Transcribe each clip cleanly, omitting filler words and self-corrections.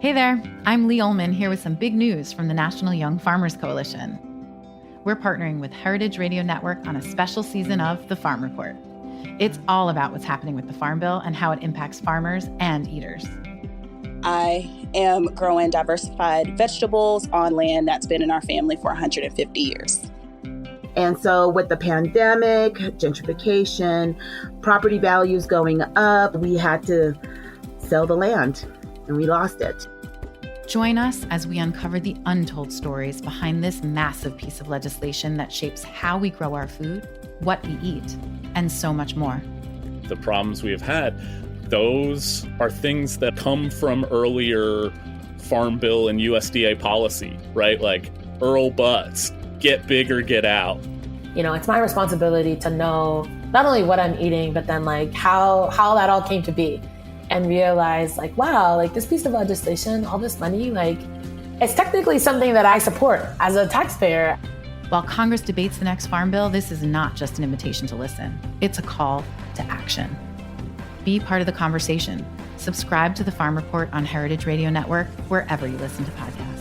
Hey there, I'm Lee Ullman here with some big news from the National Young Farmers Coalition. We're partnering with Heritage Radio Network on a special season of The Farm Report. It's all about what's happening with the Farm Bill and how it impacts farmers and eaters. I am growing diversified vegetables on land that's been in our family for 150 years. And so with the pandemic, gentrification, property values going up, we had to sell the land and we lost it. Join us as we uncover the untold stories behind this massive piece of legislation that shapes how we grow our food, what we eat, and so much more. The problems we have had, those are things that come from earlier Farm Bill and USDA policy, right? Like Earl Butts, get big or get out. You know, it's my responsibility to know not only what I'm eating, but then like how that all came to be. And realize like, wow, like this piece of legislation, all this money, like it's technically something that I support as a taxpayer. While Congress debates the next Farm Bill, this is not just an invitation to listen. It's a call to action. Be part of the conversation. Subscribe to the Farm Report on Heritage Radio Network, wherever you listen to podcasts.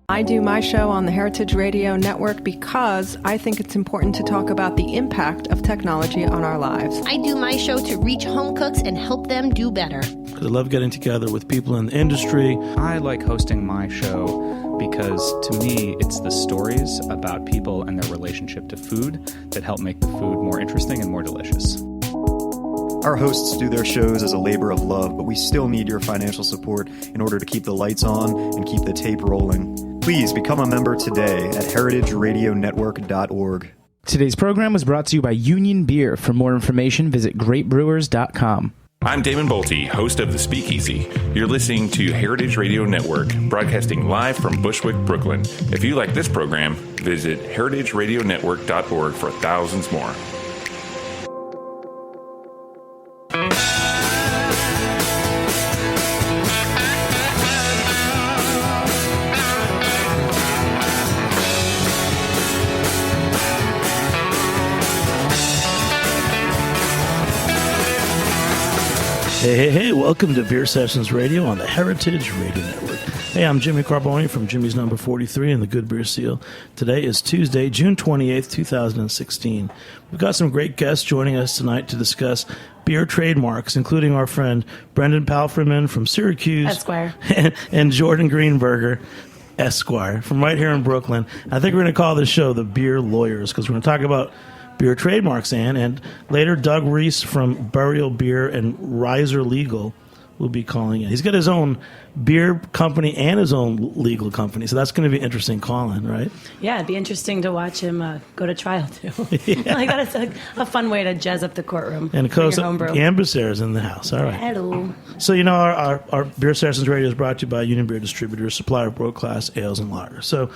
I do my show on the Heritage Radio Network because I think it's important to talk about the impact of technology on our lives. I do my show to reach home cooks and help them do better. I love getting together with people in the industry. I like hosting my show because, to me, it's the stories about people and their relationship to food that help make the food more interesting and more delicious. Our hosts do their shows as a labor of love, but we still need your financial support in order to keep the lights on and keep the tape rolling. Please become a member today at heritageradionetwork.org. Today's program was brought to you by Union Beer. For more information, visit greatbrewers.com. I'm Damon Bolte, host of The Speakeasy. You're listening to Heritage Radio Network, broadcasting live from Bushwick, Brooklyn. If you like this program, visit heritageradionetwork.org for thousands more. Hey, welcome to Beer Sessions Radio on the Heritage Radio Network. Hey, I'm Jimmy Carboni from Jimmy's Number 43 and the Good Beer Seal. Today is Tuesday, June 28th, 2016. We've got some great guests joining us tonight to discuss beer trademarks, including our friend Brendan Palfreyman from Syracuse Esquire and Jordan Greenberger, Esquire, from right here in Brooklyn. I think we're going to call this show the Beer Lawyers because we're going to talk about beer trademarks, and later Doug Reise from Burial Beer and Reiser Legal will be calling in. He's got his own beer company and his own legal company, so that's going to be an interesting call-in, right? Yeah, it'd be interesting to watch him go to trial, too. Yeah. Like, that is a fun way to jazz up the courtroom. And of course, Ambassador's in the house. All right. Hello. So, you know, our Beer Sessions Radio is brought to you by Union Beer Distributors, supplier of world-class ales and lagers. So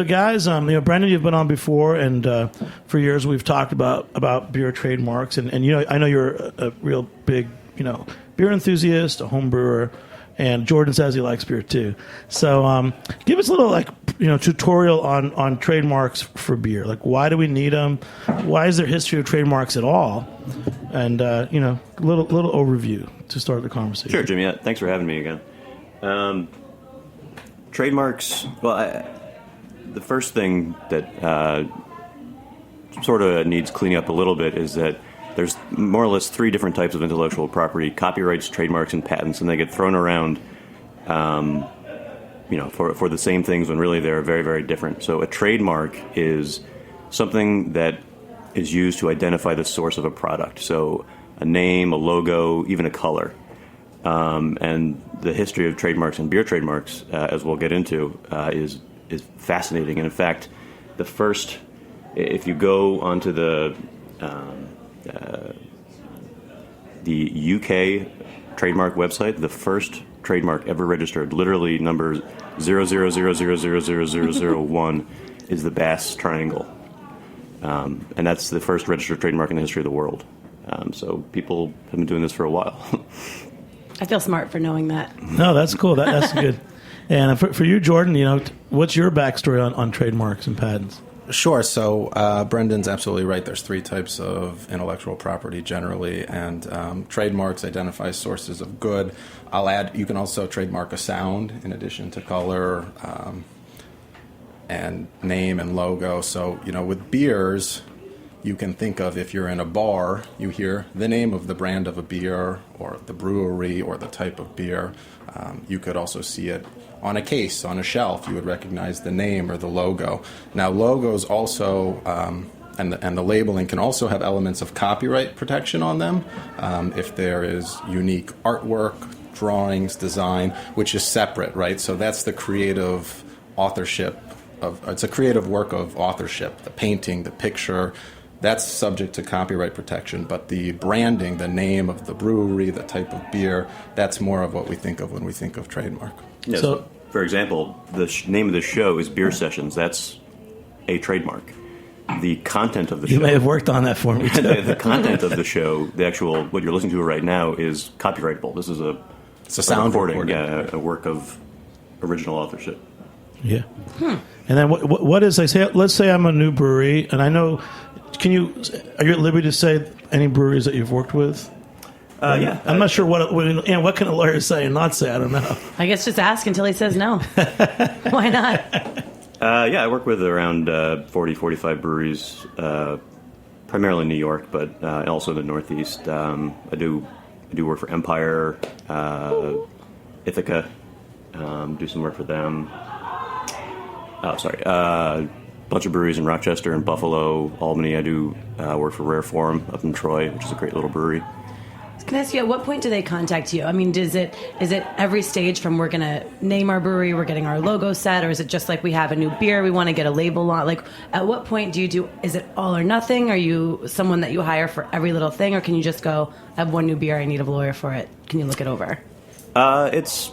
guys, you know, Brendan, you've been on before, and for years we've talked about beer trademarks, and you know, I know you're a real big, you know, beer enthusiast, a home brewer, and Jordan says he likes beer too. So give us a little, like, you know, tutorial on trademarks for beer. Like, why do we need them? Why is there history of trademarks at all? And you know, a little overview to start the conversation. Sure, Jimmy. Yeah, thanks for having me again. Trademarks. Well, the first thing that sort of needs cleaning up a little bit is that there's more or less three different types of intellectual property: copyrights, trademarks, and patents, and they get thrown around, you know, for the same things when really they're very, very different. So a trademark is something that is used to identify the source of a product. So a name, a logo, even a color. And the history of trademarks and beer trademarks, as we'll get into, is fascinating. And in fact, the first, if you go onto the UK trademark website, the first trademark ever registered, literally number 000000001, is the Bass Triangle. And that's the first registered trademark in the history of the world. So people have been doing this for a while. I feel smart for knowing that. No, that's cool. That's good. And for you, Jordan, you know, what's your backstory on trademarks and patents? Sure. So Brendan's absolutely right. There's 3 types of intellectual property generally, and trademarks identify sources of good. I'll add, you can also trademark a sound in addition to color and name and logo. So, with beers, you can think of, if you're in a bar, you hear the name of the brand of a beer or the brewery or the type of beer. You could also see it on a case, on a shelf. You would recognize the name or the logo. Now, logos also, and the labeling can also have elements of copyright protection on them if there is unique artwork, drawings, design, which is separate, right? So that's the creative authorship it's a creative work of authorship, the painting, the picture. That's subject to copyright protection, but the branding, the name of the brewery, the type of beer, that's more of what we think of when we think of trademark. Yeah, so, for example, the name of the show is Beer Sessions. That's a trademark. The content of the show... You may have worked on that for me, too. The content of the show, the actual, what you're listening to right now, is copyrightable. This is it's a sound recording. Yeah, a work of original authorship. Yeah. And then what is, let's say I'm a new brewery, and I know... are you at liberty to say any breweries that you've worked with? Yeah. I'm not sure what can a lawyer say and not say. I don't know. I guess just ask until he says no. Why not? Yeah, I work with around 40, 45 breweries, primarily in New York, but also in the Northeast. I do work for Empire, Ithaca, do some work for them. Bunch of breweries in Rochester and Buffalo, Albany. I do work for Rare Forum up in Troy, which is a great little brewery. Can I ask you, at what point do they contact you? I mean, is it every stage from we're going to name our brewery, we're getting our logo set, or is it just like we have a new beer, we want to get a label on? Like, at what point is it all or nothing? Are you someone that you hire for every little thing, or can you just go, I have one new beer, I need a lawyer for it? Can you look it over? It's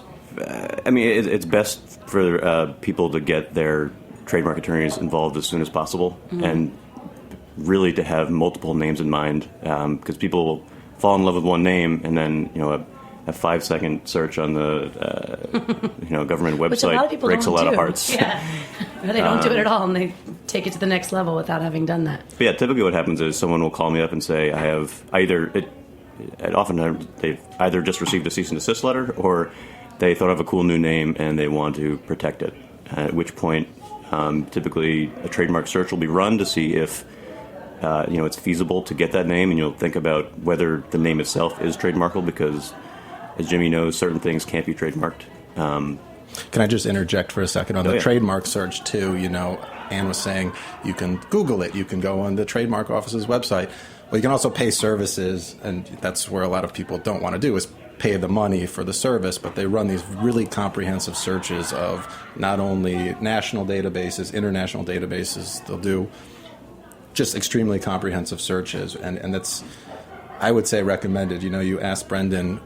best for people to get their trademark attorneys involved as soon as possible, and really to have multiple names in mind, because people fall in love with one name, and then a 5-second search on the government website breaks a lot of hearts. Yeah, or they don't do it at all, and they take it to the next level without having done that. But yeah, typically what happens is someone will call me up and say, I have oftentimes they've either just received a cease and desist letter, or they thought of a cool new name and they want to protect it. At which point, typically a trademark search will be run to see if it's feasible to get that name, and you'll think about whether the name itself is trademarkable, because, as Jimmy knows, certain things can't be trademarked. Can I just interject for a second on the trademark search, too? Anne was saying you can Google it. You can go on the trademark office's website. Well, you can also pay services, and that's where a lot of people don't want to do, is pay the money for the service, but they run these really comprehensive searches of not only national databases, international databases. They'll do just extremely comprehensive searches, and that's, I would say, recommended. You asked Brendan,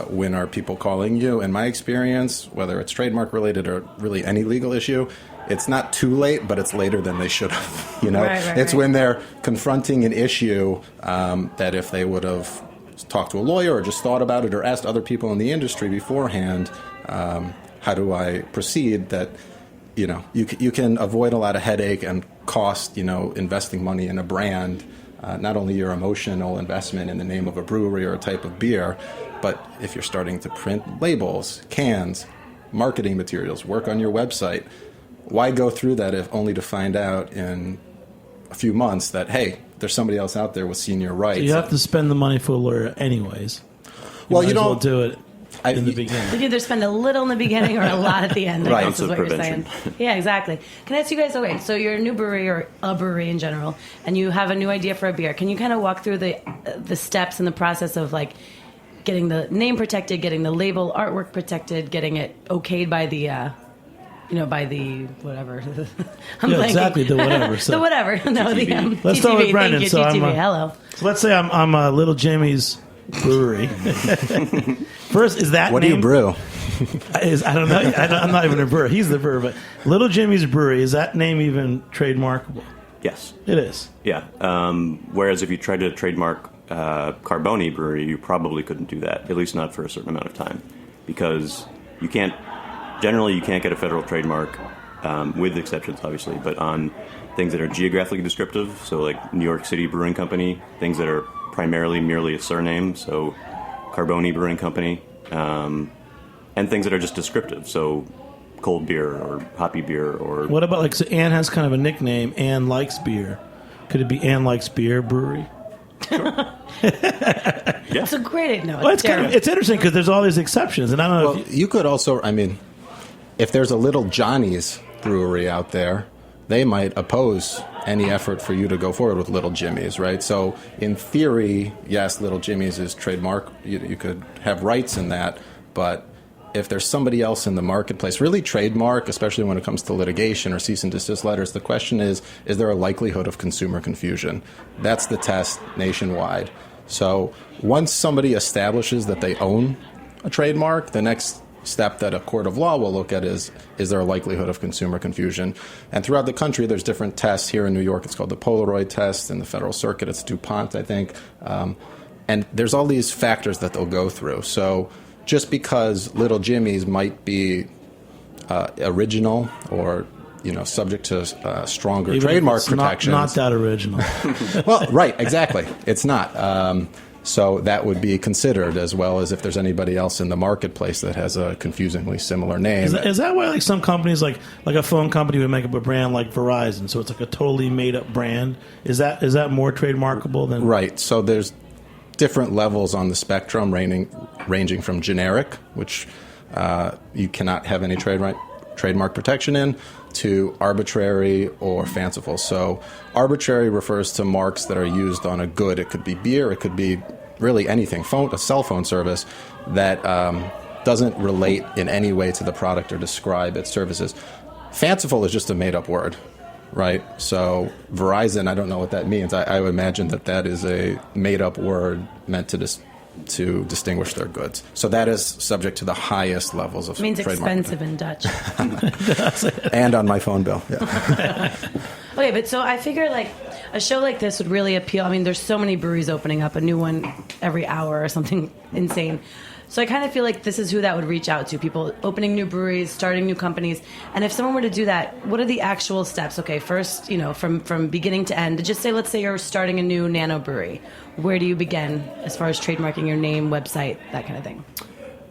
when are people calling you? In my experience, whether it's trademark related or really any legal issue, it's not too late, but it's later than they should have. It's when they're confronting an issue that if they would have talked to a lawyer or just thought about it or asked other people in the industry beforehand, how do I proceed, that you can avoid a lot of headache and cost, investing money in a brand, not only your emotional investment in the name of a brewery or a type of beer, but if you're starting to print labels, cans, marketing materials, work on your website, why go through that if only to find out in a few months that, hey, there's somebody else out there with senior rights? So you have to spend the money for a lawyer anyways. You don't do it in the beginning. You can either spend a little in the beginning or a lot at the end. I guess is what prevention. You're saying. Yeah, exactly. Can I ask you guys, okay, so you're a new brewery or a brewery in general, and you have a new idea for a beer. Can you kind of walk through the steps and the process of like getting the name protected, getting the label artwork protected, getting it okayed by the by the whatever. Exactly, the whatever. So. The whatever. No, the Let's start with Brendan. Thank you, TTV. Hello. So let's say I'm Little Jimmy's brewery. First, is that what name, do you brew? I don't know. I'm not even a brewer. He's the brewer. But Little Jimmy's Brewery, is that name even trademarkable? Yes. It is. Yeah. Whereas if you tried to trademark Carboni Brewery, you probably couldn't do that, at least not for a certain amount of time, because you can't get a federal trademark with exceptions, obviously, but on things that are geographically descriptive, so like New York City Brewing Company, things that are primarily merely a surname, so Carboni Brewing Company, and things that are just descriptive, so cold beer or hoppy beer or... What about, like, so Anne has kind of a nickname, Anne Likes Beer. Could it be Anne Likes Beer Brewery? It's a great no. Well, it's interesting because there's all these exceptions, and I don't know. Well, you could also, I mean, if there's a Little Johnny's brewery out there, they might oppose any effort for you to go forward with Little Jimmy's, right? So in theory, yes, Little Jimmy's is trademark. You could have rights in that, but if there's somebody else in the marketplace, really trademark, especially when it comes to litigation or cease and desist letters, the question is there a likelihood of consumer confusion? That's the test nationwide. So once somebody establishes that they own a trademark, the next step that a court of law will look at is there a likelihood of consumer confusion? And throughout the country, there's different tests. Here in New York, it's called the Polaroid test. In the Federal Circuit, it's DuPont, I think. And there's all these factors that they'll go through. So just because Little Jimmy's might be original or subject to stronger Even trademark protections, not that original. Well, right, exactly. It's not. So that would be considered, as well as if there's anybody else in the marketplace that has a confusingly similar name. Is that why, like, some companies, like a phone company, would make up a brand like Verizon, so it's like a totally made up brand? Is that more trademarkable than right? So there's different levels on the spectrum, ranging from generic, which you cannot have any trademark protection in, to arbitrary or fanciful. So arbitrary refers to marks that are used on a good. It could be beer, it could be really anything, a cell phone service that doesn't relate in any way to the product or describe its services. Fanciful is just a made-up word, right? So Verizon, I don't know what that means. I would imagine that is a made-up word meant to distinguish their goods. So that is subject to the highest levels of means trademark. Expensive in Dutch. And on my phone bill. Yeah. Okay, but so I figure like a show like this would really appeal. I mean, there's so many breweries opening up, a new one every hour or something insane. So I kind of feel like this is who that would reach out to, people opening new breweries, starting new companies. And if someone were to do that, what are the actual steps? Okay, first, from beginning to end, just say, let's say you're starting a new nano brewery. Where do you begin as far as trademarking your name, website, that kind of thing?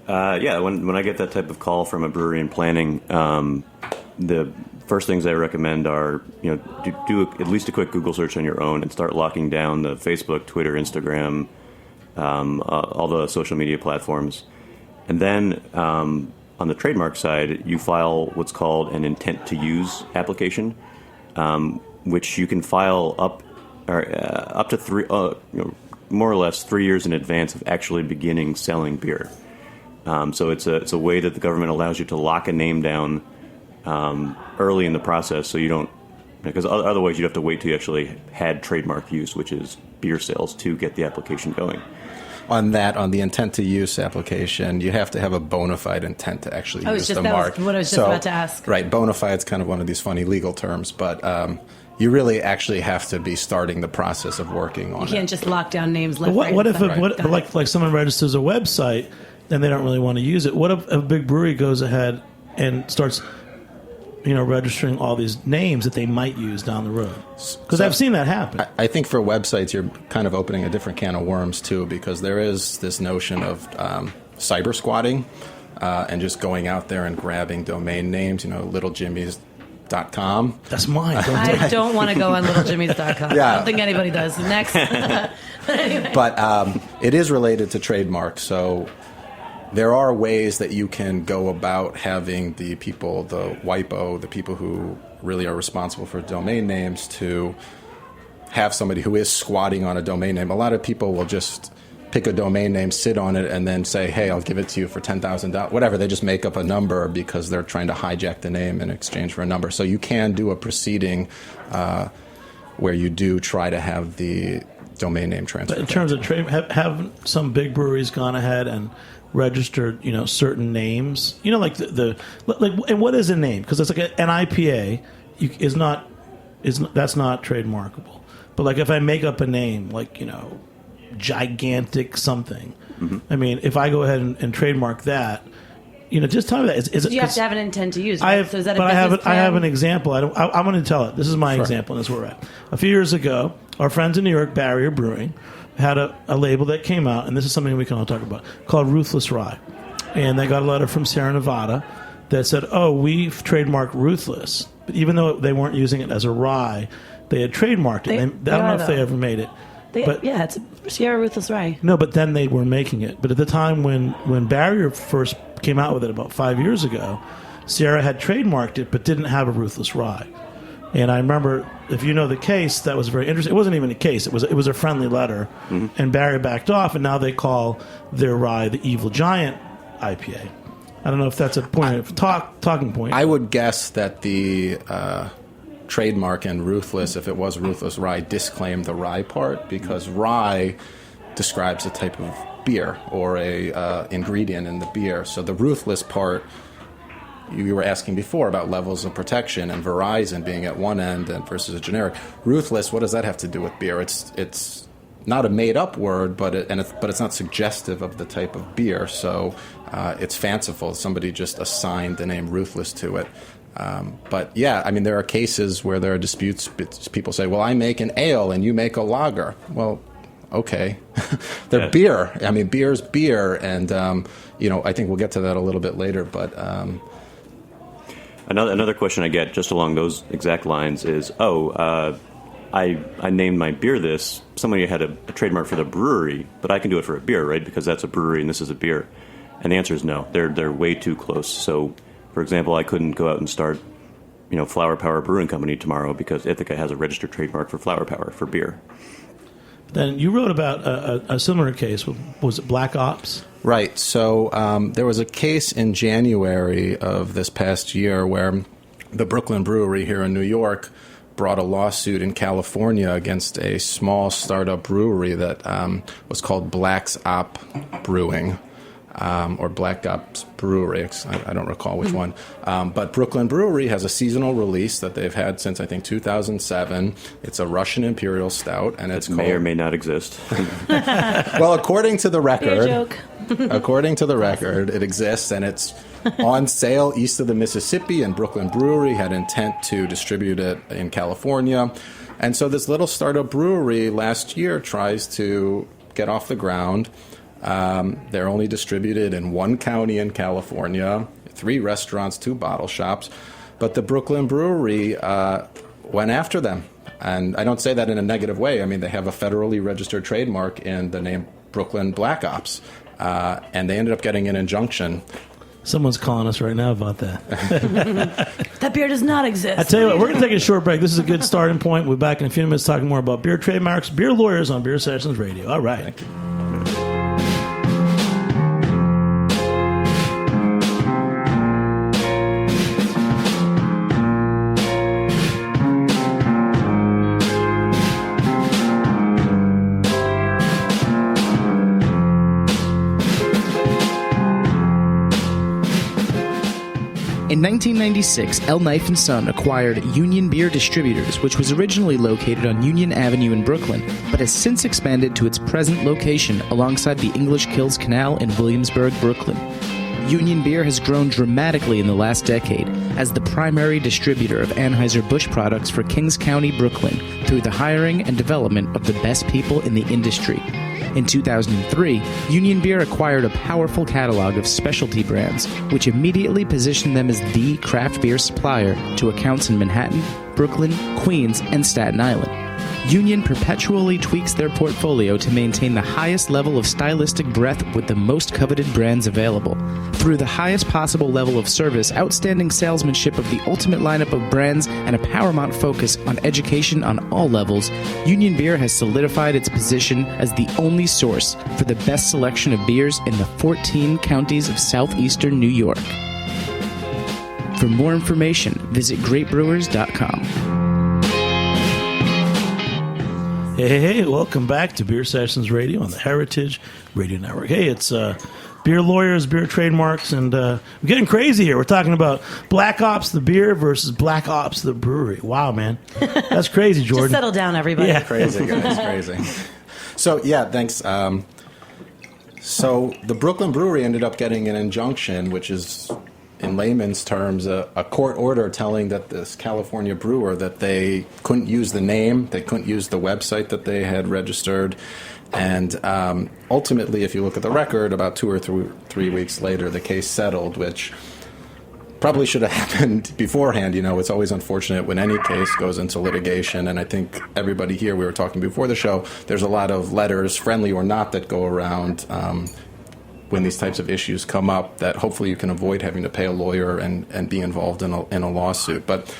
When I get that type of call from a brewery in planning, the first things I recommend are, do at least a quick Google search on your own and start locking down the Facebook, Twitter, Instagram, all the social media platforms. And then on the trademark side, you file what's called an intent to use application, which you can file up to three, more or less 3 years in advance of actually beginning selling beer. So it's a way that the government allows you to lock a name down early in the process, so you don't, because otherwise you'd have to wait till you actually had trademark use, which is beer sales, to get the application going. On the intent to use application, you have to have a bona fide intent to actually use the mark. What I was just about to ask. Right, bona fide is kind of one of these funny legal terms, but you really actually have to be starting the process of working on it. You can't just lock down names left, What if like someone registers a website and they don't really want to use it? What if a big brewery goes ahead and starts registering all these names that they might use down the road? Because I've seen that happen. I think for websites, you're kind of opening a different can of worms, too, because there is this notion of cyber squatting and just going out there and grabbing domain names, littlejimmys.com. That's mine. I don't want to go on littlejimmys.com. Yeah. I don't think anybody does. Next. Anyway. But it is related to trademark, so there are ways that you can go about having the people, the WIPO, the people who really are responsible for domain names, to have somebody who is squatting on a domain name. A lot of people will just pick a domain name, sit on it, and then say, hey, I'll give it to you for $10,000. Whatever, they just make up a number because they're trying to hijack the name in exchange for a number. So you can do a proceeding where you do try to have the domain name transfer. But in terms of trade, have some big breweries gone ahead and registered, certain names, like and what is a name? Because it's like an IPA that's not trademarkable. But like if I make up a name, like gigantic something, I mean, if I go ahead and trademark that, just tell me that. You have to have an intent to use. Right? I have, so is that but a business plan? I have an example. I'm going to tell it. This is my example, and this is where we're at. A few years ago, our friends in New York, Barrier Brewing, had a label that came out, and this is something we can all talk about, called Ruthless Rye. And they got a letter from Sierra Nevada that said, we've trademarked Ruthless. But even though they weren't using it as a rye, they had trademarked it. I don't know if they ever made it. It's a Sierra Ruthless Rye. No, but then they were making it. But at the time when Barrier first came out with it about 5 years ago, Sierra had trademarked it but didn't have a Ruthless Rye. And I remember, if you know the case, that was very interesting. It wasn't even a case. It was a friendly letter. Mm-hmm. And Barrier backed off, and now they call their rye the Evil Giant IPA. I don't know if that's a point of talking point. I would guess that the trademark and Ruthless, if it was Ruthless Rye, disclaimed the rye part, because rye describes a type of beer or a ingredient in the beer. So the Ruthless part, you were asking before about levels of protection and Verizon being at one end and versus a generic. Ruthless, what does that have to do with beer? It's not a made-up word, but it's not suggestive of the type of beer. So it's fanciful. Somebody just assigned the name Ruthless to it. But yeah, I mean, there are cases where there are disputes. People say, well, I make an ale and you make a lager. Well, okay. They're beer. I mean, beer's beer. And, I think we'll get to that a little bit later. But another question I get just along those exact lines is, I named my beer this. Somebody had a trademark for the brewery, but I can do it for a beer, right? Because that's a brewery and this is a beer. And the answer is no. They're way too close. So, for example, I couldn't go out and start, Flower Power Brewing Company tomorrow because Ithaca has a registered trademark for Flower Power for beer. Then you wrote about a similar case. Was it Black Ops? Right. So there was a case in January of this past year where the Brooklyn Brewery here in New York brought a lawsuit in California against a small startup brewery that was called Black's Op Brewing. Or Black Ops Brewery. I don't recall which one. But Brooklyn Brewery has a seasonal release that they've had since, I think, 2007. It's a Russian Imperial Stout, and it's may or may not exist. Well, according to the record, joke. According to the record, it exists, and it's on sale east of the Mississippi, and Brooklyn Brewery had intent to distribute it in California. And so this little startup brewery last year tries to get off the ground. They're only distributed in one county in California, 3 restaurants, 2 bottle shops. But the Brooklyn Brewery went after them. And I don't say that in a negative way. I mean, they have a federally registered trademark in the name Brooklyn Black Ops. And they ended up getting an injunction. Someone's calling us right now about that. That beer does not exist. I tell you what, we're going to take a short break. This is a good starting point. We'll be back in a few minutes talking more about beer trademarks, beer lawyers on Beer Sessions Radio. All right. Thank you. In 1996, El Knife & Son acquired Union Beer Distributors, which was originally located on Union Avenue in Brooklyn, but has since expanded to its present location alongside the English Kills Canal in Williamsburg, Brooklyn. Union Beer has grown dramatically in the last decade as the primary distributor of Anheuser-Busch products for Kings County, Brooklyn, through the hiring and development of the best people in the industry. In 2003, Union Beer acquired a powerful catalog of specialty brands, which immediately positioned them as the craft beer supplier to accounts in Manhattan, Brooklyn, Queens, and Staten Island. Union perpetually tweaks their portfolio to maintain the highest level of stylistic breadth with the most coveted brands available. Through the highest possible level of service, outstanding salesmanship of the ultimate lineup of brands, and a paramount focus on education on all levels, Union Beer has solidified its position as the only source for the best selection of beers in the 14 counties of southeastern New York. For more information, visit greatbrewers.com. Hey, welcome back to Beer Sessions Radio on the Heritage Radio Network. Hey, it's beer lawyers, beer trademarks, and we're getting crazy here. We're talking about Black Ops, the beer, versus Black Ops, the brewery. Wow, man. That's crazy, Jordan. Just settle down, everybody. Yeah. Crazy, guys, crazy. So, yeah, thanks. So the Brooklyn Brewery ended up getting an injunction, which is, in layman's terms, a court order telling that this California brewer that they couldn't use the name, they couldn't use the website that they had registered. And ultimately, if you look at the record, about 2 or 3 weeks later, the case settled, which probably should have happened beforehand. It's always unfortunate when any case goes into litigation. And I think everybody here, we were talking before the show, there's a lot of letters, friendly or not, that go around when these types of issues come up, that hopefully you can avoid having to pay a lawyer and be involved in a lawsuit. But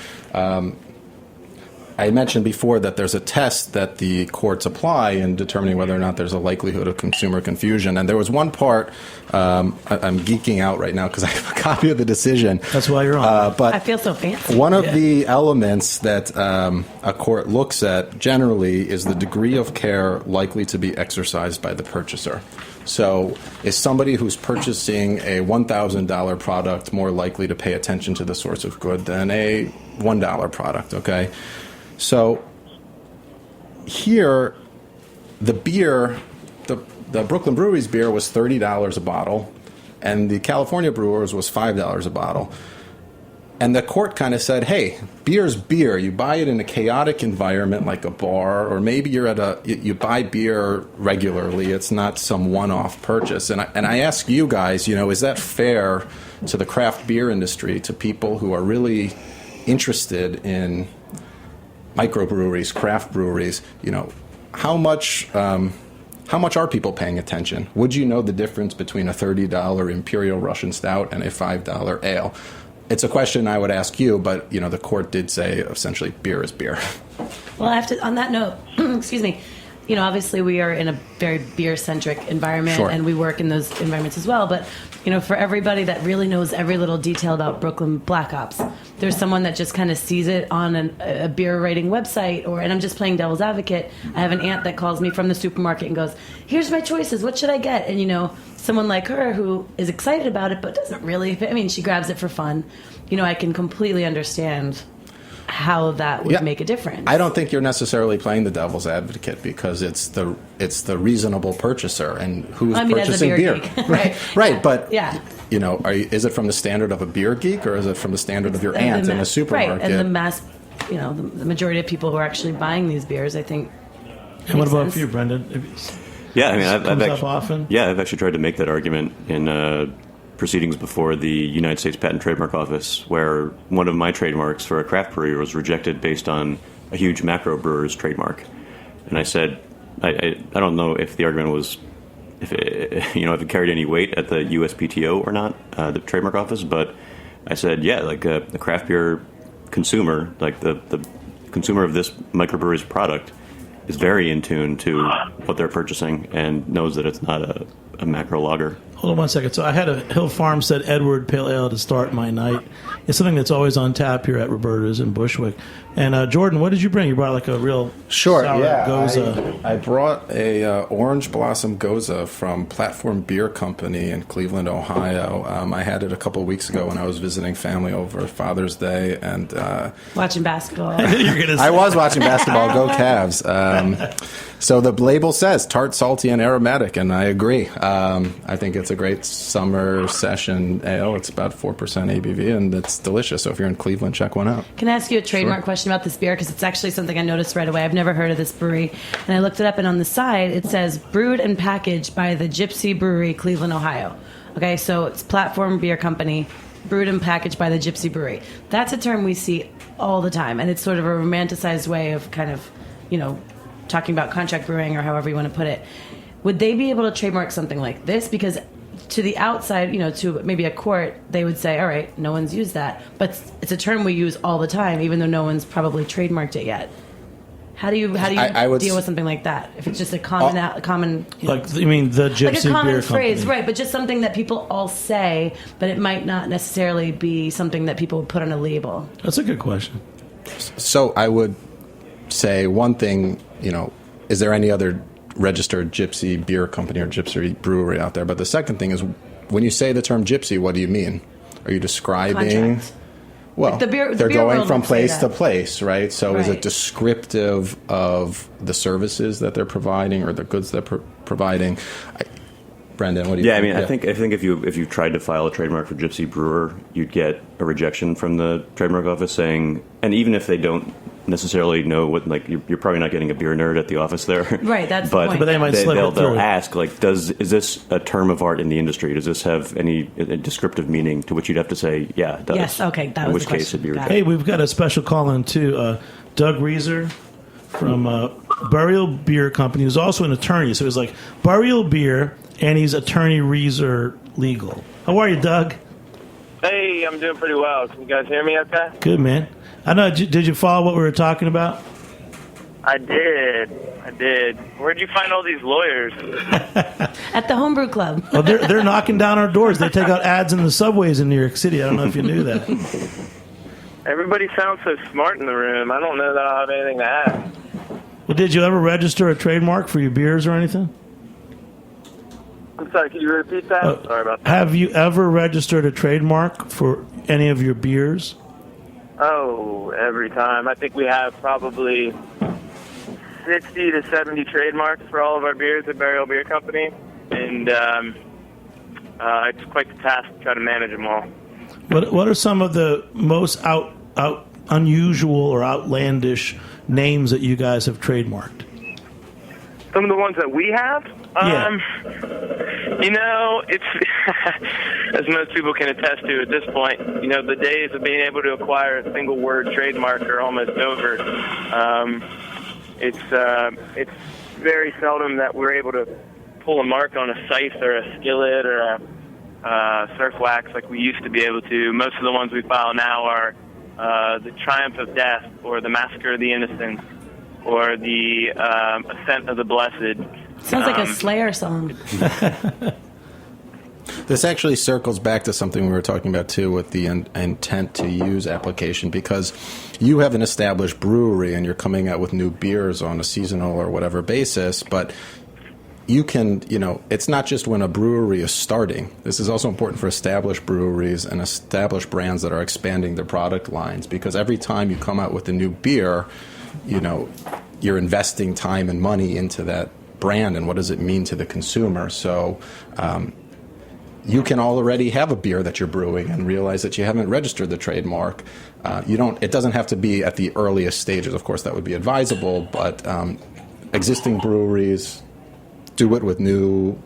I mentioned before that there's a test that the courts apply in determining whether or not there's a likelihood of consumer confusion. And there was one part, I'm geeking out right now because I have a copy of the decision. That's why you're on. But I feel so fancy. One of the elements that a court looks at generally is the degree of care likely to be exercised by the purchaser. So is somebody who's purchasing a $1,000 product more likely to pay attention to the source of good than a $1 product, okay? So here, the beer, the Brooklyn Brewery's beer was $30 a bottle, and the California Brewers was $5 a bottle. And the court kind of said, hey, beer's beer. You buy it in a chaotic environment like a bar, or maybe you buy beer regularly. It's not some one-off purchase. And I ask you guys, is that fair to the craft beer industry, to people who are really interested in microbreweries, craft breweries? How much are people paying attention? Would you know the difference between a $30 Imperial Russian Stout and a $5 ale? It's a question I would ask you, but the court did say essentially beer is beer. Well, I have to, on that note, excuse me, obviously we are in a very beer-centric environment, Sure. And we work in those environments as well. But for everybody that really knows every little detail about Brooklyn Black Ops, there's someone that just kind of sees it on a beer rating website, and I'm just playing devil's advocate. I have an aunt that calls me from the supermarket and goes, "Here's my choices. What should I get?" And someone like her who is excited about it but doesn't really. She grabs it for fun. I can completely understand how that would make a difference. I don't think you're necessarily playing the devil's advocate, because it's the reasonable purchaser and who's purchasing as a beer geek. right. But yeah. Is it from the standard of a beer geek, or is it from the standard of your aunt in a supermarket? Right, and the mass, the majority of people who are actually buying these beers, I think. And what about for you, Brendan? I've actually tried to make that argument in proceedings before the United States Patent and Trademark Office, where one of my trademarks for a craft brewery was rejected based on a huge macro brewer's trademark. And I said, I don't know if the argument was, if it carried any weight at the USPTO or not, the trademark office, but I said, the craft beer consumer, the consumer of this microbrewery's product, is very in tune to what they're purchasing and knows that it's not a macro lager. Hold on 1 second. So I had a Hill Farmstead Edward Pale Ale to start my night. It's something that's always on tap here at Roberta's in Bushwick. And Jordan, what did you bring? You brought like a real sour Goza. I brought a Orange Blossom Goza from Platform Beer Company in Cleveland, Ohio. I had it a couple of weeks ago when I was visiting family over Father's Day and watching basketball. I was watching basketball. Go Cavs. So the label says tart, salty, and aromatic, and I agree. I think it's a great summer session ale. It's about 4% ABV, and it's delicious. So if you're in Cleveland, check one out. Can I ask you a trademark question about this beer? Because it's actually something I noticed right away. I've never heard of this brewery. And I looked it up, and on the side, it says brewed and packaged by the Gypsy Brewery, Cleveland, Ohio. Okay, so it's Platform Beer Company, brewed and packaged by the Gypsy Brewery. That's a term we see all the time, and it's sort of a romanticized way of kind of, talking about contract brewing or however you want to put it. Would they be able to trademark something like this? Because to the outside, to maybe a court, they would say, all right, no one's used that. But it's a term we use all the time, even though no one's probably trademarked it yet. How do you deal with something like that? If it's just a common you mean the Gypsy like a common Beer phrase, Company. right? But just something that people all say, but it might not necessarily be something that people would put on a label. That's a good question. So I would say one thing, is there any other registered Gypsy Beer Company or Gypsy Brewery out there? But the second thing is, when you say the term Gypsy, what do you mean? Are you describing... Contract. Well, Like the beer they're going world from would say place to that. place, right? So is Right. it descriptive of the services that they're providing or the goods that they're providing? Brendan, what do you think? I mean, I think if you tried to file a trademark for Gypsy Brewer, you'd get a rejection from the trademark office saying, and even if they don't necessarily know what, like, you're probably not getting a beer nerd at the office there. Right, that's the point. But they might slip it through. They'll ask, like, is this a term of art in the industry? Does this have any descriptive meaning? To which you'd have to say, yeah, it does. Yes, okay, that in was which the case it'd be question. rejected. Hey, we've got a special call-in, too. Doug Reiser from Burial Beer Company, who's also an attorney. So he's like, Burial Beer, and he's attorney Reiser Legal. How are you, Doug? Hey, I'm doing pretty well. Can you guys hear me okay? Good, man. I know. Did you follow what we were talking about? I did. Where'd you find all these lawyers? At the Homebrew Club. Oh, they're knocking down our doors. They take out ads in the subways in New York City. I don't know if you knew that. Everybody sounds so smart in the room. I don't know that I'll have anything to add. Well, did you ever register a trademark for your beers or anything? I'm sorry, can you repeat that? Sorry about that. Have you ever registered a trademark for any of your beers? Oh, every time. I think we have probably 60 to 70 trademarks for all of our beers at Burial Beer Company. And it's quite the task to try to manage them all. What are some of the most unusual or outlandish names that you guys have trademarked? Some of the ones that we have? It's as most people can attest to at this point, the days of being able to acquire a single word trademark are almost over. It's very seldom that we're able to pull a mark on a scythe or a skillet or a surf wax like we used to be able to. Most of the ones we file now are the Triumph of Death or the Massacre of the Innocents or the Ascent of the Blessed. Sounds like a Slayer song. This actually circles back to something we were talking about, too, with the intent to use application, because you have an established brewery and you're coming out with new beers on a seasonal or whatever basis, but you can, it's not just when a brewery is starting. This is also important for established breweries and established brands that are expanding their product lines, because every time you come out with a new beer, you're investing time and money into that brand, and what does it mean to the consumer? So you can already have a beer that you're brewing and realize that you haven't registered the trademark. It doesn't have to be at the earliest stages. Of course, that would be advisable, but existing breweries, do it with new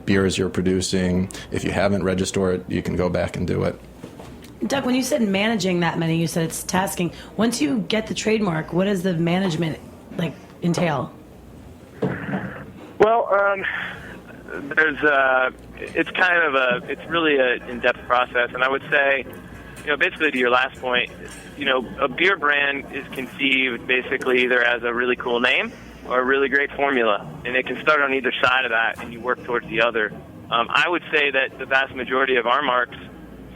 beers you're producing. If you haven't registered it, you can go back and do it. Doug, when you said managing that many, you said it's tasking. Once you get the trademark, what does the management entail? Well, it's really an in-depth process, and I would say, basically to your last point, a beer brand is conceived basically either as a really cool name or a really great formula, and it can start on either side of that, and you work towards the other. I would say that the vast majority of our marks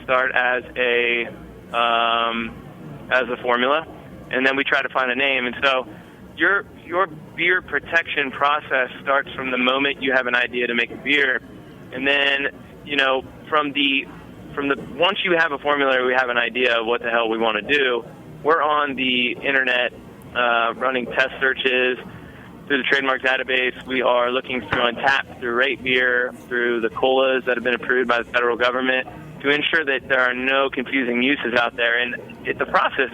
start as a formula, and then we try to find a name. And so your beer protection process starts from the moment you have an idea to make a beer, and then from the once you have a formula, we have an idea of what the hell we want to do. We're on the internet running test searches through the trademark database. We are looking through Untappd, through Rate Beer, through the colas that have been approved by the federal government to ensure that there are no confusing uses out there. And the process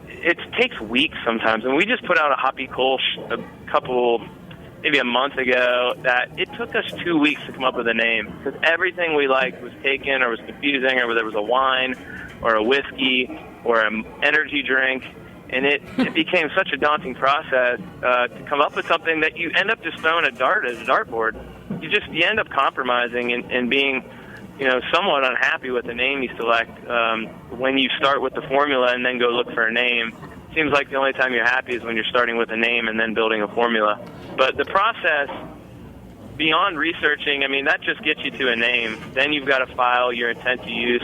it takes weeks sometimes. And we just put out a Hoppy Kolsch maybe a month ago, that it took us 2 weeks to come up with a name because everything we liked was taken or was confusing, or there was a wine or a whiskey or an energy drink. And it became such a daunting process to come up with something that you end up just throwing a dart as a dartboard. You end up compromising and being, somewhat unhappy with the name you select when you start with the formula and then go look for a name. Seems like the only time you're happy is when you're starting with a name and then building a formula. But the process, beyond researching, that just gets you to a name. Then you've got to file your intent to use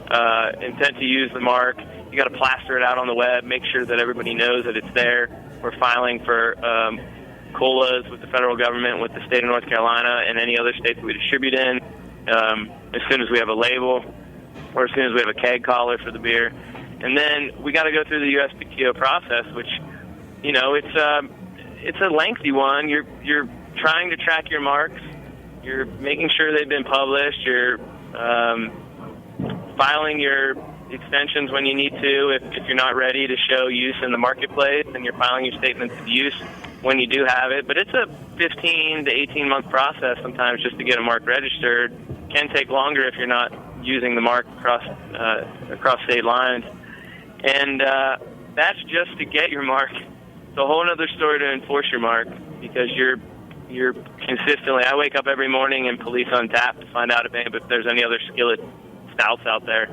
the mark. You got to plaster it out on the web, make sure that everybody knows that it's there. We're filing for colas with the federal government, with the state of North Carolina, and any other states we distribute in. As soon as we have a label, or as soon as we have a keg collar for the beer, and then we got to go through the USPTO process, which, it's a lengthy one. You're trying to track your marks. You're making sure they've been published. You're filing your extensions when you need to if you're not ready to show use in the marketplace, and you're filing your statements of use when you do have it. But it's a 15 to 18-month process sometimes just to get a mark registered. Can take longer if you're not using the mark across state lines. And that's just to get your mark. It's a whole other story to enforce your mark, because you're consistently. I wake up every morning and police on tap to find out if there's any other skillet stouts out there,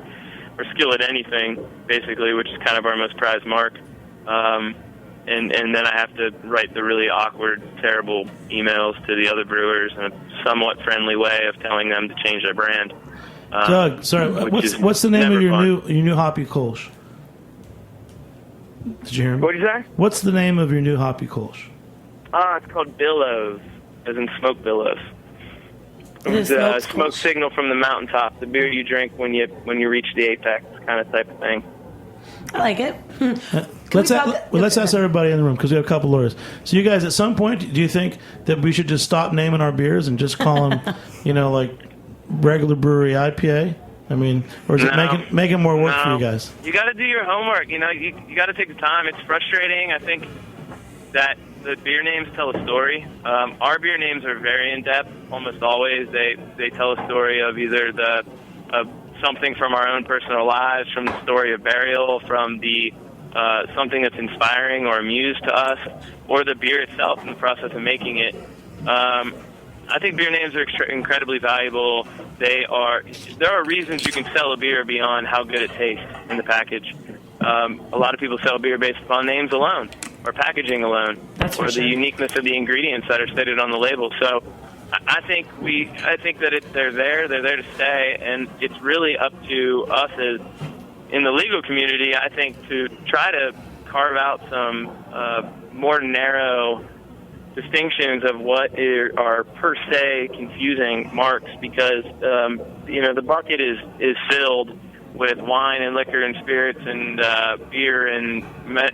or skillet anything, basically, which is kind of our most prized mark. And then I have to write the really awkward, terrible emails to the other brewers in a somewhat friendly way of telling them to change their brand. Doug, sorry, what's the name of your new hoppy kolsch? Did you hear me? What did you say? What's the name of your new hoppy kolsch? It's called Billows, as in smoke billows. It's a smoke signal from the mountaintop, the beer you drink when you reach the apex, kind of type of thing. I like it. Let's ask everybody in the room, because we have a couple lawyers. So you guys, at some point, do you think that we should just stop naming our beers and just call them, like regular brewery IPA? I mean, or is it making more work for you guys? You got to do your homework. You got to take the time. It's frustrating. I think that the beer names tell a story. Our beer names are very in depth. Almost always, they tell a story of either of something from our own personal lives, from the story of burial, from the something that's inspiring or a muse to us, or the beer itself in the process of making it. I think beer names are incredibly valuable. There are reasons you can sell a beer beyond how good it tastes in the package. A lot of people sell beer based upon names alone, or packaging alone, or the uniqueness of the ingredients that are stated on the label. So I think that they're there to stay, and it's really up to us as in the legal community, I think, to try to carve out some more narrow distinctions of what are per se confusing marks, because the bucket is filled with wine and liquor and spirits and beer and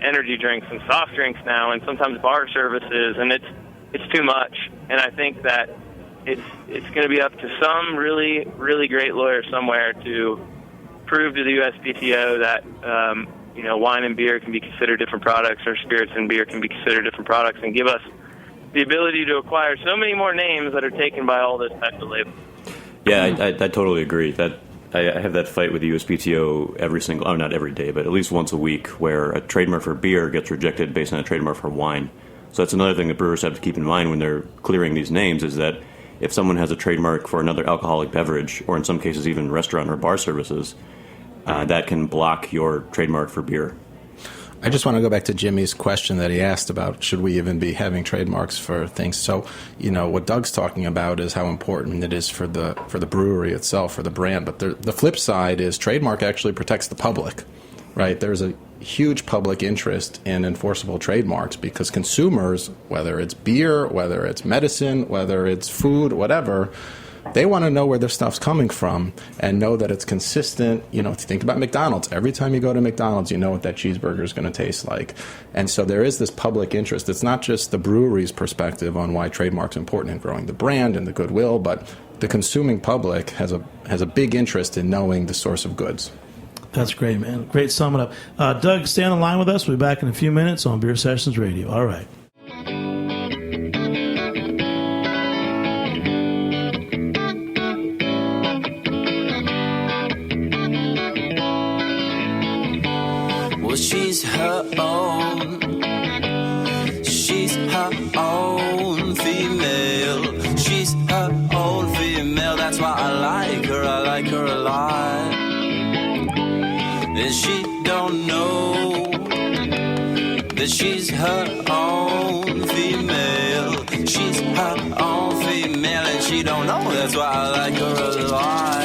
energy drinks and soft drinks now, and sometimes bar services, and it's too much. And I think that it's going to be up to some really, really great lawyer somewhere to prove to the USPTO that wine and beer can be considered different products, or spirits and beer can be considered different products, and give us the ability to acquire so many more names that are taken by all those types of labels. Yeah, I totally agree. That I have that fight with the USPTO not every day, but at least once a week, where a trademark for beer gets rejected based on a trademark for wine. So that's another thing that brewers have to keep in mind when they're clearing these names, is that if someone has a trademark for another alcoholic beverage, or in some cases even restaurant or bar services, that can block your trademark for beer. I just want to go back to Jimmy's question that he asked about should we even be having trademarks for things. So, what Doug's talking about is how important it is for the brewery itself, for the brand. But the flip side is trademark actually protects the public, right? There's a huge public interest in enforceable trademarks, because consumers, whether it's beer, whether it's medicine, whether it's food, whatever, they want to know where their stuff's coming from and know that it's consistent. If you think about McDonald's, every time you go to McDonald's, you know what that cheeseburger is going to taste like. And so there is this public interest. It's not just the brewery's perspective on why trademark's important in growing the brand and the goodwill, but the consuming public has a big interest in knowing the source of goods. That's great, man. Great summing up. Doug, stay on the line with us. We'll be back in a few minutes on Beer Sessions Radio. All right. Well, she's her own female. She's her own female. That's why I like her a lot. And she don't know that she's her own female. She's her own female, and she don't know. That's why I like her a lot.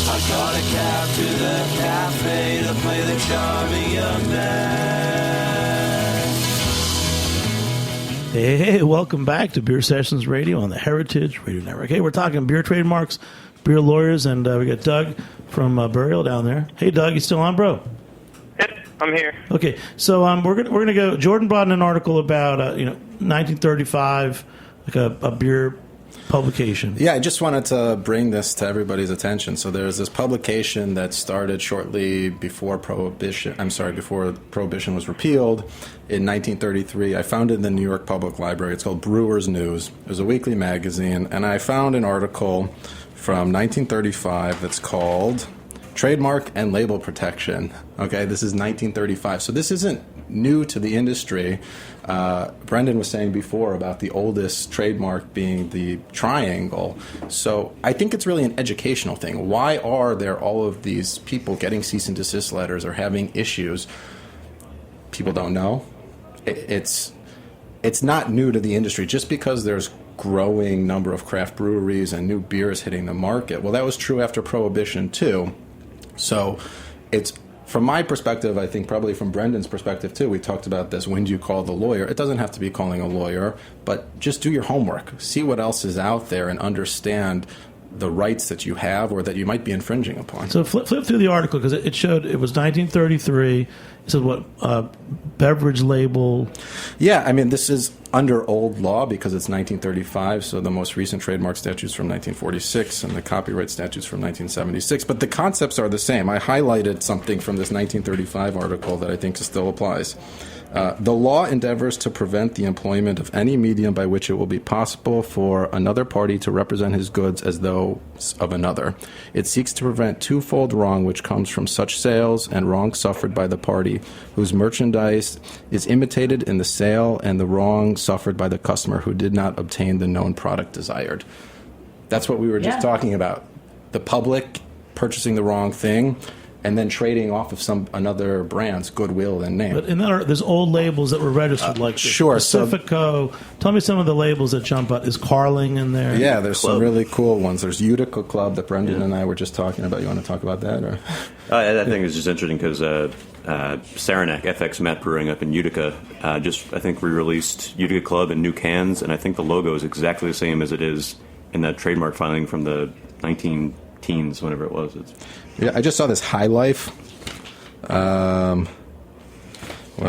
I caught a cab to the cafe to play the charming young man. Hey, welcome back to Beer Sessions Radio on the Heritage Radio Network. Hey, we're talking beer trademarks, beer lawyers, and we got Doug from Burial down there. Hey, Doug, you still on, bro? Yep, I'm here. Okay, so we're gonna go. Jordan brought in an article about 1935 a beer publication. Yeah, I just wanted to bring this to everybody's attention. So there's this publication that started shortly before Prohibition was repealed in 1933. I found it in the New York Public Library. It's called Brewer's News. It was a weekly magazine, and I found an article from 1935 that's called Trademark and Label Protection. Okay, this is 1935. So this isn't new to the industry. Brendan was saying before about the oldest trademark being the triangle. So I think it's really an educational thing. Why are there all of these people getting cease and desist letters or having issues? People don't know. It's not new to the industry. Just because there's growing number of craft breweries and new beers hitting the market, well, that was true after Prohibition too. So it's, from my perspective, I think probably from Brendan's perspective too, we talked about this, when do you call the lawyer? It doesn't have to be calling a lawyer, but just do your homework. See what else is out there and understand the rights that you have or that you might be infringing upon. So flip through the article, because it showed it was 1933. It said what, beverage label. Yeah, I mean, this is under old law because it's 1935, so the most recent trademark statutes from 1946 and the copyright statutes from 1976. But the concepts are the same. I highlighted something from this 1935 article that I think still applies. The law endeavors to prevent the employment of any medium by which it will be possible for another party to represent his goods as those of another. It seeks to prevent twofold wrong which comes from such sales and wrong suffered by the party whose merchandise is imitated in the sale and the wrong suffered by the customer who did not obtain the known product desired. That's what we were just talking about. The public purchasing the wrong thing and then trading off of another brand's goodwill and name. But in that, there's old labels that were registered, like Pacifico. Tell me some of the labels that jump out. Is Carling in there? Yeah, there's some really cool ones. There's Utica Club that Brendan and I were just talking about. You want to talk about that? Or? I think it's just interesting because Saranac, FX Met Brewing up in Utica, I think re-released Utica Club in new cans, and I think the logo is exactly the same as it is in that trademark filing from the 19-teens, whenever it was. Yeah, I just saw this High Life. What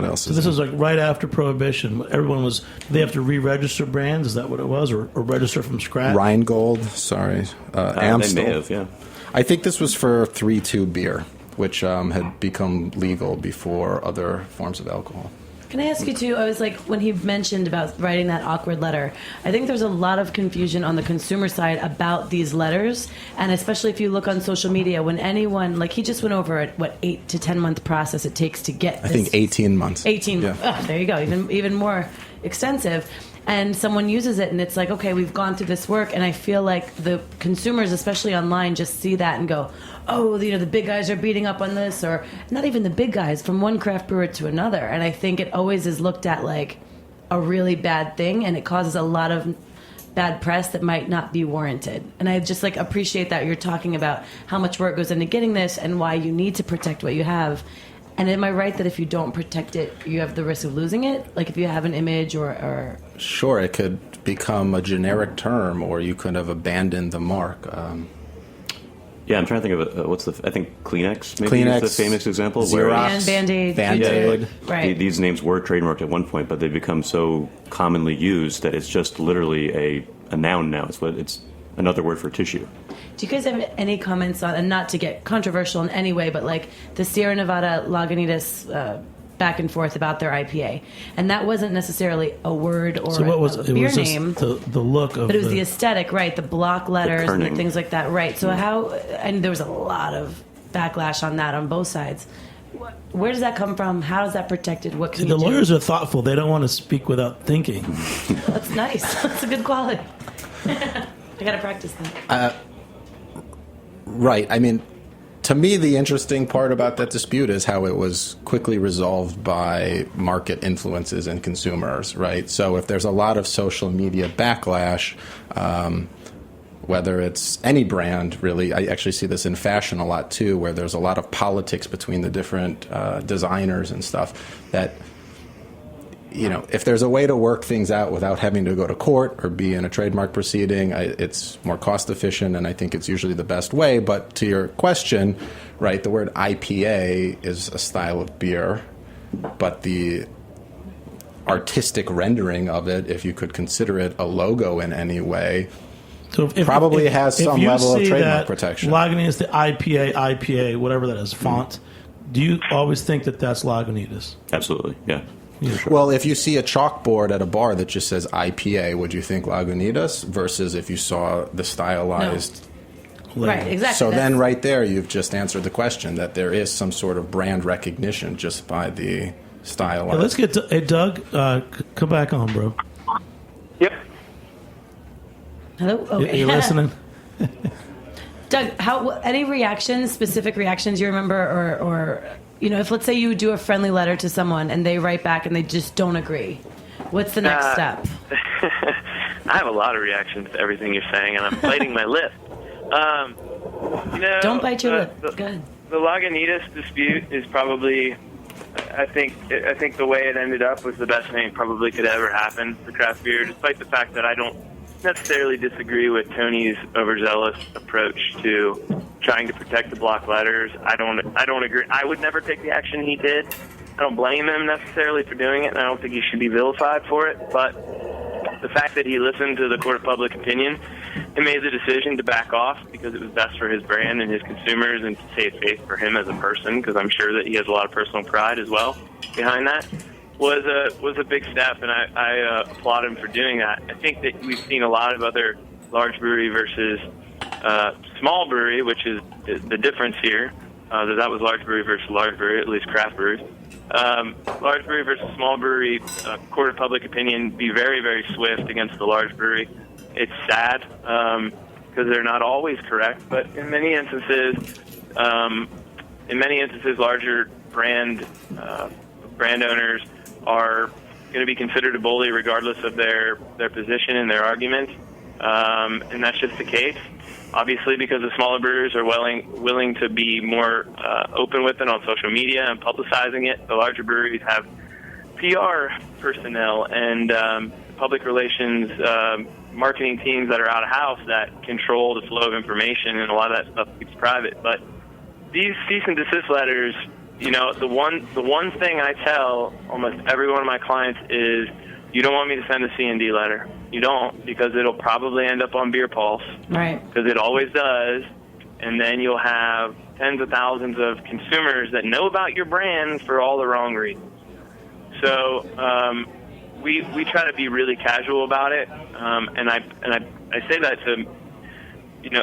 else? So this is like right after Prohibition. Everyone was. They have to re-register brands. Is that what it was, or register from scratch? Rheingold. Sorry, Amstel. They may have. Yeah. I think this was for 3-2 beer, which had become legal before other forms of alcohol. Can I ask you too? I was like, when he mentioned about writing that awkward letter, I think there's a lot of confusion on the consumer side about these letters, and especially if you look on social media, when anyone, like he just went over it, what 8 to 10 month process it takes to get. I think 18 months. 18. Yeah. Oh, there you go. Even more extensive. And someone uses it, and it's like, okay, we've gone through this work, and I feel like the consumers, especially online, just see that and go, oh, the big guys are beating up on this, or not even the big guys, from one craft brewer to another. And I think it always is looked at like a really bad thing, and it causes a lot of bad press that might not be warranted. And I just like appreciate that you're talking about how much work goes into getting this and why you need to protect what you have. And am I right that if you don't protect it, you have the risk of losing it? Like if you have an image or... Sure, it could become a generic term, or you could have abandoned the mark. Yeah, I'm trying to think of I think Kleenex maybe Kleenex, is the famous example. Xerox, Band-Aid. Band-Aid. Right. These names were trademarked at one point, but they become so commonly used that it's just literally a noun now. It's another word for tissue. Do you guys have any comments on, and not to get controversial in any way, but like the Sierra Nevada Lagunitas back and forth about their IPA, and that wasn't necessarily a word or a beer name. The look of, but it was the aesthetic, right? The block letters and the things like that, right? So and there was a lot of backlash on that on both sides. Where does that come from? How is that protected? What can you do? The lawyers are thoughtful. They don't want to speak without thinking. That's nice. That's a good quality. I got to practice that. Right. I mean, to me, the interesting part about that dispute is how it was quickly resolved by market influences and consumers, right? So if there's a lot of social media backlash, whether it's any brand, really, I actually see this in fashion a lot too, where there's a lot of politics between the different designers and stuff that, if there's a way to work things out without having to go to court or be in a trademark proceeding, it's more cost efficient, and I think it's usually the best way. But to your question, right, the word IPA is a style of beer, but the artistic rendering of it, if you could consider it a logo in any way, so probably has some level of trademark protection. protection. Lagunitas, the IPA, whatever that is, font. Do you always think that that's Lagunitas? Absolutely, yeah. Well, if you see a chalkboard at a bar that just says IPA, would you think Lagunitas versus if you saw the stylized label? Right, exactly. So then right there you've just answered the question that there is some sort of brand recognition just by the stylized. Hey, let's get to, hey, Doug, come back on, bro. Yep. Hello? Okay. You listening? Doug, any reactions, specific reactions you remember, or if let's say you do a friendly letter to someone and they write back and they just don't agree, what's the next step? I have a lot of reactions to everything you're saying, and I'm biting my lip. Don't bite your lip. Good. The Lagunitas dispute is probably, I think the way it ended up was the best thing probably could ever happen for craft beer, despite the fact that I don't necessarily disagree with Tony's overzealous approach to trying to protect the block letters. I don't agree. I would never take the action he did. I don't blame him necessarily for doing it, and I don't think he should be vilified for it. But the fact that he listened to the court of public opinion and made the decision to back off because it was best for his brand and his consumers and to save face for him as a person, because I'm sure that he has a lot of personal pride as well behind that, was a big step, and I applaud him for doing that. I think that we've seen a lot of other large brewery versus small brewery, which is the difference here. That was large brewery versus large brewery, at least craft breweries. Large brewery versus small brewery, court of public opinion, be very, very swift against the large brewery. It's sad because they're not always correct, but in many instances, larger brand owners are going to be considered a bully regardless of their position and their argument, and that's just the case. Obviously, because the smaller brewers are willing to be more open with it on social media and publicizing it, the larger breweries have PR personnel and public relations marketing teams that are out of house that control the flow of information, and a lot of that stuff keeps private. But these cease and desist letters, the one thing I tell almost every one of my clients is, you don't want me to send a C&D letter. You don't, because it'll probably end up on Beer Pulse. Right. Because it always does. And then you'll have tens of thousands of consumers that know about your brand for all the wrong reasons. So we try to be really casual about it. And I say that to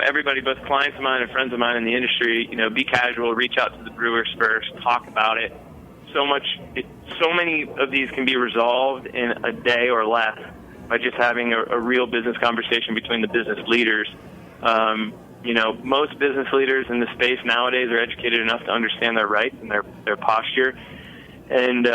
everybody, both clients of mine and friends of mine in the industry. Be casual, reach out to the brewers first, talk about it. So many of these can be resolved in a day or less by just having a real business conversation between the business leaders. Most business leaders in the space nowadays are educated enough to understand their rights and their posture, and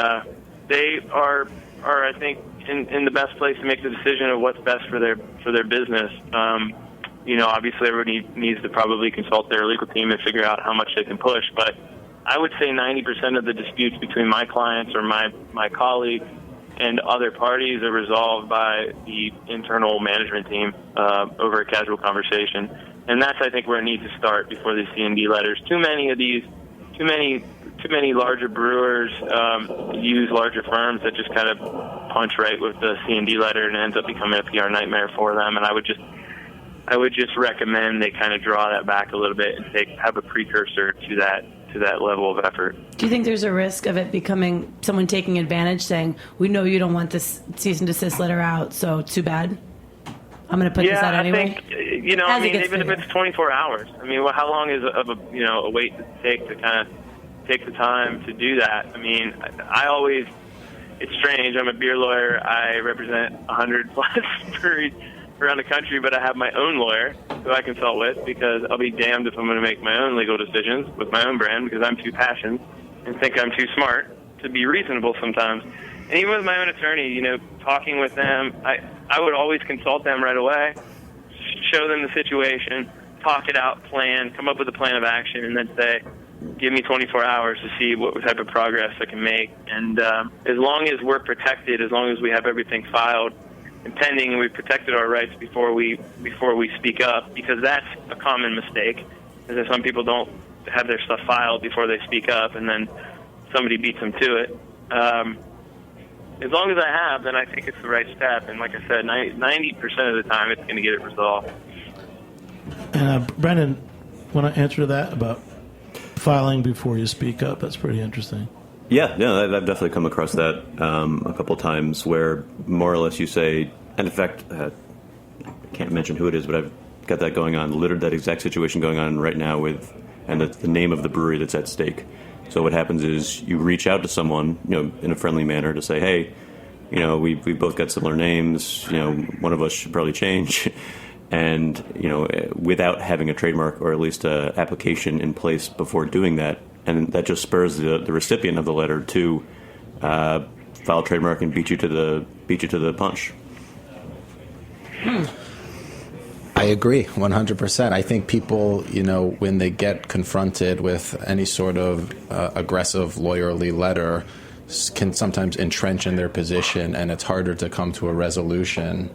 they are I think in the best place to make the decision of what's best for their business. Obviously everybody needs to probably consult their legal team and figure out how much they can push, but I would say 90% of the disputes between my clients or my colleagues and other parties are resolved by the internal management team over a casual conversation. And that's, I think, where it needs to start before the C&D letters. Too many larger brewers use larger firms that just kind of punch right with the C&D letter, and it ends up becoming a PR nightmare for them. And I would just recommend they kind of draw that back a little bit and have a precursor to that level of effort. Do you think there's a risk of it becoming someone taking advantage, saying, we know you don't want this cease and desist letter out, so too bad? I'm going to put this out anyway? I think, even if it's 24 hours. How long is a wait to take to kind of take the time to do that? It's strange. I'm a beer lawyer. I represent 100 plus breweries around the country, but I have my own lawyer who I consult with, because I'll be damned if I'm going to make my own legal decisions with my own brand, because I'm too passionate and think I'm too smart to be reasonable sometimes. And even with my own attorney, talking with them, I would always consult them right away, show them the situation, talk it out, come up with a plan of action, and then say, give me 24 hours to see what type of progress I can make. And as long as we're protected, as long as we have everything filed and pending, and we've protected our rights before we speak up, because that's a common mistake, is that some people don't have their stuff filed before they speak up, and then somebody beats them to it. as long as I have, then I think it's the right step. And like I said, 90% of the time, it's going to get it resolved. And Brendan, want to answer to that about filing before you speak up? That's pretty interesting. Yeah, I've definitely come across that a couple times where more or less you say, and in fact, I can't mention who it is, but I've got that going on, literally that exact situation going on right now with, and the name of the brewery that's at stake. So what happens is you reach out to someone, in a friendly manner to say, hey, we both got similar names, one of us should probably change. And, without having a trademark or at least an application in place before doing that, and that just spurs the recipient of the letter to file a trademark and beat you to the punch. I agree 100%. I think people, when they get confronted with any sort of aggressive lawyerly letter, can sometimes entrench in their position, and it's harder to come to a resolution.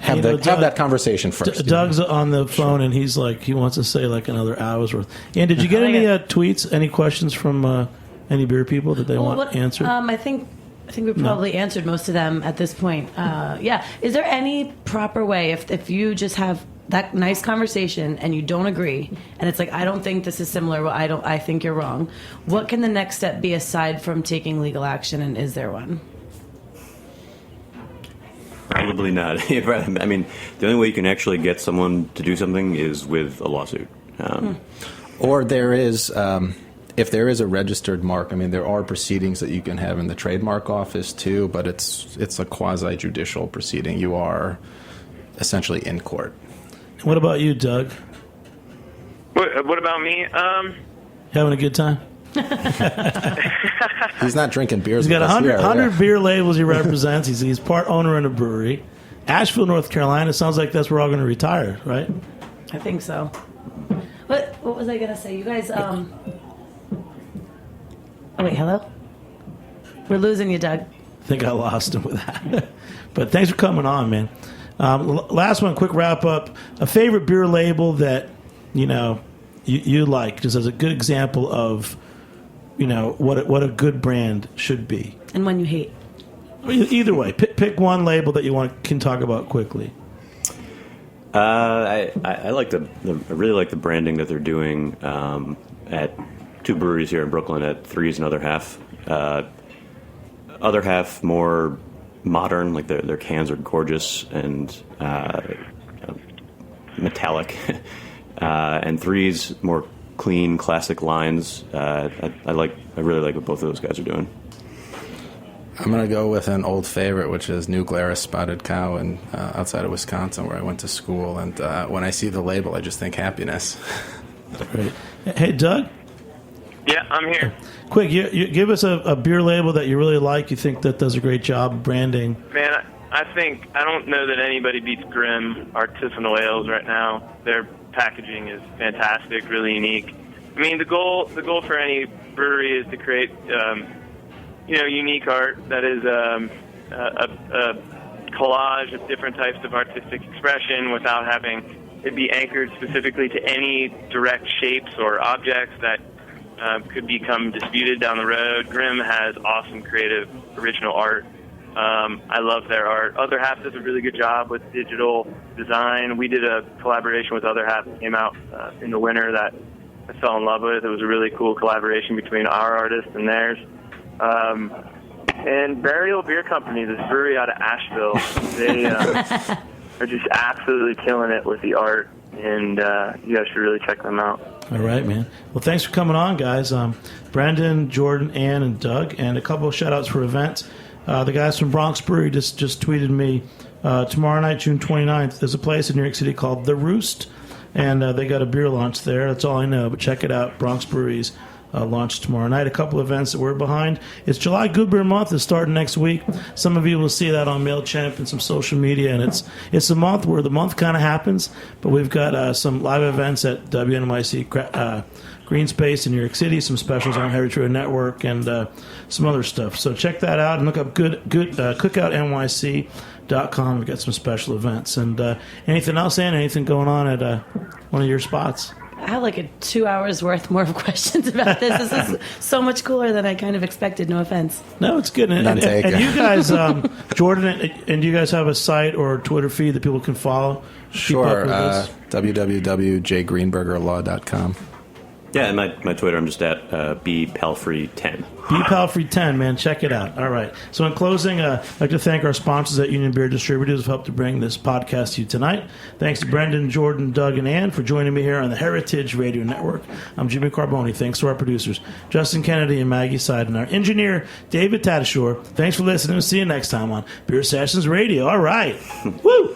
Have that conversation first. Doug's on the phone, and he's like, he wants to say like another hour's worth. And did you get any tweets, any questions from any beer people that they want answered? I think we probably answered most of them at this point. Yeah. Is there any proper way, if you just have that nice conversation and you don't agree, and it's like, I don't think this is similar, well, I think you're wrong, what can the next step be aside from taking legal action, and is there one? Probably not. I mean, the only way you can actually get someone to do something is with a lawsuit. Or there is... if there is a registered mark, I mean, there are proceedings that you can have in the trademark office too, but it's a quasi-judicial proceeding. You are essentially in court. What about you, Doug? What about me? Having a good time? He's not drinking beers. He's got 100 beer labels he represents. He's part owner in a brewery. Asheville, North Carolina. Sounds like that's where we're all going to retire, right? I think so. What was I going to say? You guys... Oh, wait, hello? We're losing you, Doug. I think I lost him with that. But thanks for coming on, man. Last one, quick wrap-up. A favorite beer label that, you like, just as a good example of, what a good brand should be. And one you hate. Either way. Pick one label that you can talk about quickly. I really like the branding that they're doing at two breweries here in Brooklyn at Threes and Other Half. Other Half more modern, like their cans are gorgeous and metallic, and Threes more clean, classic lines. I really like what both of those guys are doing. I'm going to go with an old favorite, which is New Glarus Spotted Cow outside of Wisconsin, where I went to school. And when I see the label, I just think happiness. Great. Hey, Doug? Yeah, I'm here. Quick, you give us a beer label that you really like, you think that does a great job of branding. Man, I don't know that anybody beats Grimm Artisanal Ales right now. Their packaging is fantastic, really unique. I mean, the goal for any brewery is to create, unique art that is a collage of different types of artistic expression without having it be anchored specifically to any direct shapes or objects that could become disputed down the road. Grimm has awesome creative original art. I love their art. Other Half does a really good job with digital design. We did a collaboration with Other Half that came out in the winter that I fell in love with. It was a really cool collaboration between our artists and theirs. And Burial Beer Company, this brewery out of Asheville, they are just absolutely killing it with the art, and you guys should really check them out. All right, man. Well, thanks for coming on, guys. Brendan, Jordan, Ann, and Doug, and a couple of shout-outs for events. The guys from Bronx Brewery just tweeted me tomorrow night, June 29th, there's a place in New York City called The Roost, and they got a beer launch there. That's all I know, but check it out. Bronx Brewery's launch tomorrow night. A couple of events that we're behind. It's July Good Beer Month is starting next week. Some of you will see that on MailChimp and some social media, and it's a month where the month kind of happens, but we've got some live events at WNYC Green Space in New York City, some specials on Heritage Radio Network, and some other stuff. So check that out and look up cookoutnyc.com. We've got some special events. And anything else, Ann? Anything going on at one of your spots? I have like 2 hours worth more of questions about this. This is so much cooler than I kind of expected. No offense. No, it's good. And you guys, Jordan, and you guys have a site or Twitter feed that people can follow? Sure. www.jgreenbergerlaw.com. Yeah, and my Twitter, I'm just at bpalfrey10. bpalfrey10, man. Check it out. All right. So in closing, I'd like to thank our sponsors at Union Beer Distributors who helped to bring this podcast to you tonight. Thanks to Brendan, Jordan, Doug, and Ann for joining me here on the Heritage Radio Network. I'm Jimmy Carboni. Thanks to our producers, Justin Kennedy and Maggie Seid, and our engineer, David Tadashore. Thanks for listening. We'll see you next time on Beer Sessions Radio. All right. Woo!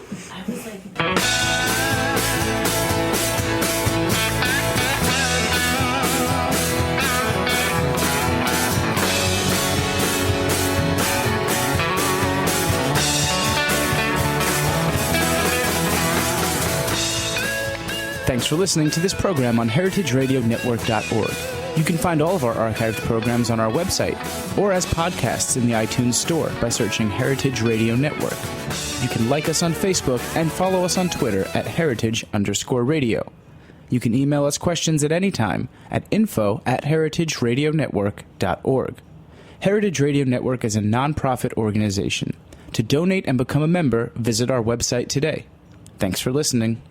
Thanks for listening to this program on heritageradionetwork.org. You can find all of our archived programs on our website or as podcasts in the iTunes Store by searching Heritage Radio Network. You can like us on Facebook and follow us on Twitter at @heritage_radio. You can email us questions at any time at info@heritageradionetwork.org. Heritage Radio Network is a nonprofit organization. To donate and become a member, visit our website today. Thanks for listening.